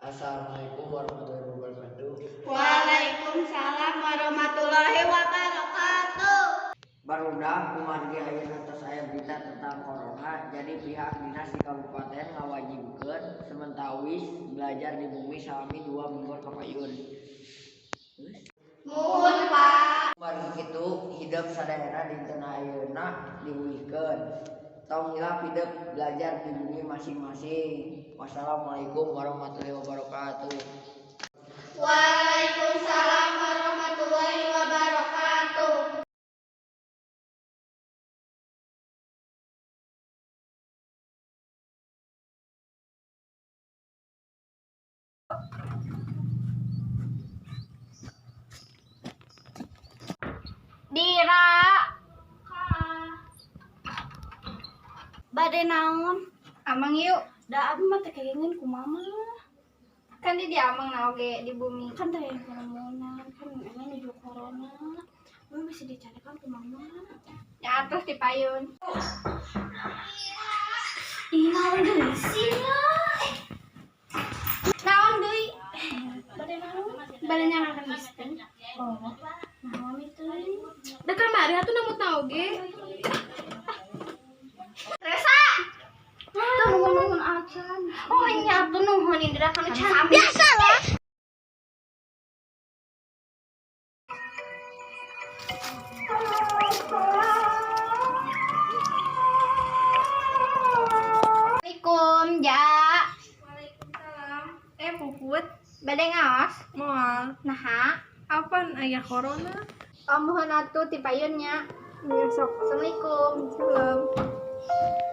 Assalamualaikum warahmatullahi wabarakatuh. Waalaikumsalam warahmatullahi wabarakatuh. Barudak kumargi ayeuna tos aya berita tentang corona, jadi pihak dinas di kabupaten ngawajibkeun sementawis belajar di bumi salami 2 minggu kapayun. Muhun Pak. Kumargi kitu hidup sadayana dinten ayeuna diulihkeun. Tong hilap hidup belajar di bumi masing-masing. Wassalamualaikum warahmatullahi wabarakatuh. Waalaikumsalam warahmatullahi wabarakatuh. Dira. Bade naon? Amang yuk, Da abi mah teh kegengeun ku mama. kan di amang naoge di bumi. Kan teh kerumunan, kan emang nuju corona. Mama bisa dicarikan ku mama. Ya terus di payun. Ih, naon deui sih? Naon deui? Bade naon? Bade nyalakan listrik. Oh, naon itu? Da kamari atuh namut naoge. Resa. Tuh nuhun acan. Oh nya tuh nuhun Indra kan cantik. Biasa lah. Assalamualaikum, Ja. Waalaikumsalam. Puput, Bade ngaos. moal. Nah, Apaan aya corona? mohon atuh ti payunnya. Ya sok. Assalamualaikum. Salam.